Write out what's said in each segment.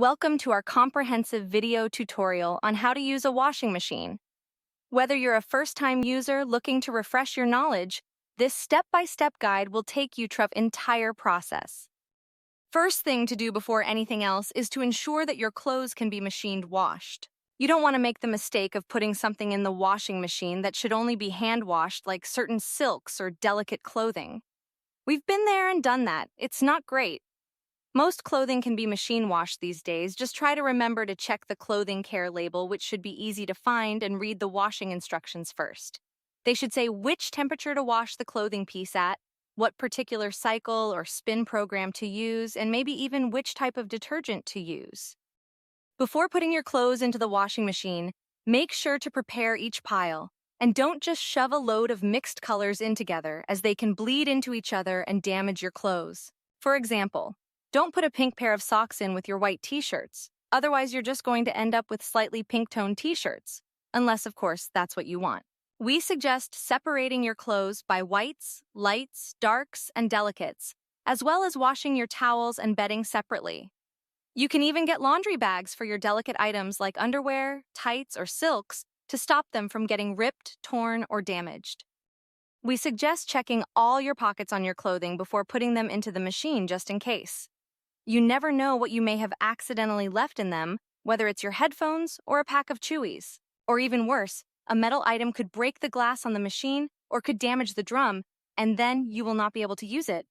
Welcome to our comprehensive video tutorial on how to use a washing machine. Whether you're a first-time user looking to refresh your knowledge, this step-by-step guide will take you through the entire process. First thing to do before anything else is to ensure that your clothes can be machine washed. You don't want to make the mistake of putting something in the washing machine that should only be hand-washed, like certain silks or delicate clothing. We've been there and done that. It's not great. Most clothing can be machine washed these days. Just try to remember to check the clothing care label, which should be easy to find, and read the washing instructions first. They should say which temperature to wash the clothing piece at, what particular cycle or spin program to use, and maybe even which type of detergent to use. Before putting your clothes into the washing machine, make sure to prepare each pile, and don't just shove a load of mixed colors in together, as they can bleed into each other and damage your clothes. For example, don't put a pink pair of socks in with your white t-shirts. Otherwise, you're just going to end up with slightly pink-toned t-shirts. Unless, of course, that's what you want. We suggest separating your clothes by whites, lights, darks, and delicates, as well as washing your towels and bedding separately. You can even get laundry bags for your delicate items like underwear, tights, or silks to stop them from getting ripped, torn, or damaged. We suggest checking all your pockets on your clothing before putting them into the machine just in case. You never know what you may have accidentally left in them, whether it's your headphones or a pack of Chewies. Or even worse, a metal item could break the glass on the machine or could damage the drum, and then you will not be able to use it.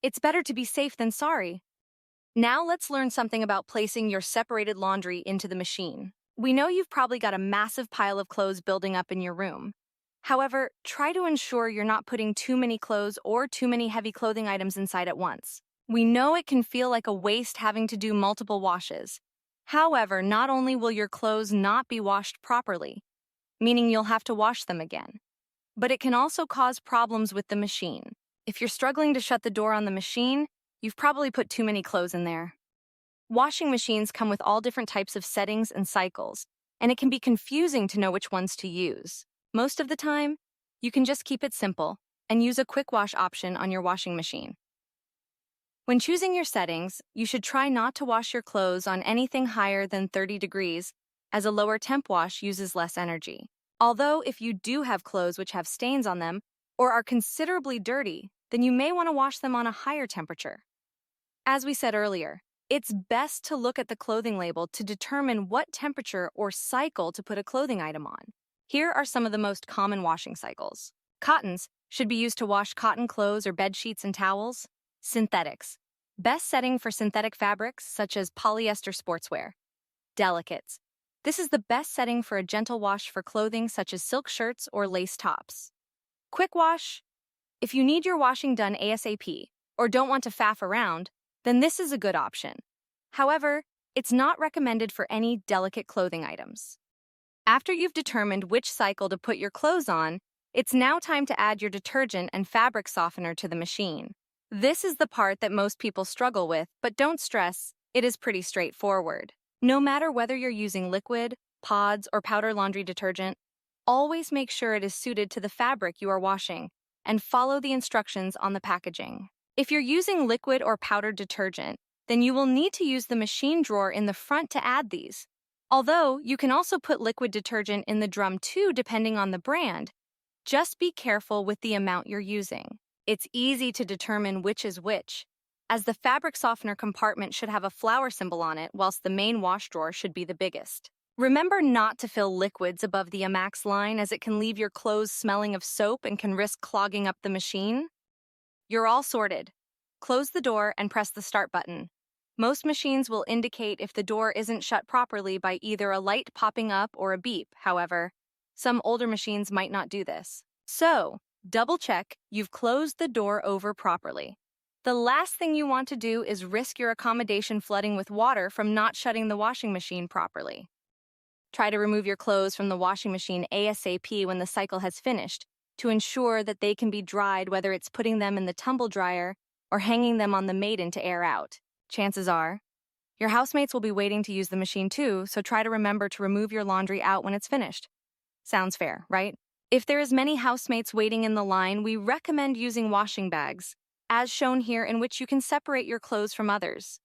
It's better to be safe than sorry. Now let's learn something about placing your separated laundry into the machine. We know you've probably got a massive pile of clothes building up in your room. However, try to ensure you're not putting too many clothes or too many heavy clothing items inside at once. We know it can feel like a waste having to do multiple washes. However, not only will your clothes not be washed properly, meaning you'll have to wash them again, but it can also cause problems with the machine. If you're struggling to shut the door on the machine, you've probably put too many clothes in there. Washing machines come with all different types of settings and cycles, and it can be confusing to know which ones to use. Most of the time, you can just keep it simple and use a quick wash option on your washing machine. When choosing your settings, you should try not to wash your clothes on anything higher than 30 degrees, as a lower temp wash uses less energy. Although, if you do have clothes which have stains on them or are considerably dirty, then you may want to wash them on a higher temperature. As we said earlier, it's best to look at the clothing label to determine what temperature or cycle to put a clothing item on. Here are some of the most common washing cycles. Cottons should be used to wash cotton clothes or bed sheets and towels. Synthetics. Best setting for synthetic fabrics such as polyester sportswear. Delicates. This is the best setting for a gentle wash for clothing such as silk shirts or lace tops. Quick wash. If you need your washing done ASAP or don't want to faff around, then this is a good option. However, it's not recommended for any delicate clothing items. After you've determined which cycle to put your clothes on, it's now time to add your detergent and fabric softener to the machine. This is the part that most people struggle with, but don't stress, it is pretty straightforward. No matter whether you're using liquid, pods, or powder laundry detergent, always make sure it is suited to the fabric you are washing and follow the instructions on the packaging. If you're using liquid or powdered detergent, then you will need to use the machine drawer in the front to add these. Although, you can also put liquid detergent in the drum too, depending on the brand. Just be careful with the amount you're using. It's easy to determine which is which, as the fabric softener compartment should have a flower symbol on it, whilst the main wash drawer should be the biggest. Remember not to fill liquids above the Amax line, as it can leave your clothes smelling of soap and can risk clogging up the machine. You're all sorted. Close the door and press the start button. Most machines will indicate if the door isn't shut properly by either a light popping up or a beep. However, some older machines might not do this. So, double check you've closed the door over properly. The last thing you want to do is risk your accommodation flooding with water from not shutting the washing machine properly. Try to remove your clothes from the washing machine ASAP when the cycle has finished to ensure that they can be dried, whether it's putting them in the tumble dryer or hanging them on the maiden to air out. Chances are, your housemates will be waiting to use the machine too, so try to remember to remove your laundry out when it's finished. Sounds fair, right? If there is many housemates waiting in the line, we recommend using washing bags, as shown here, in which you can separate your clothes from others.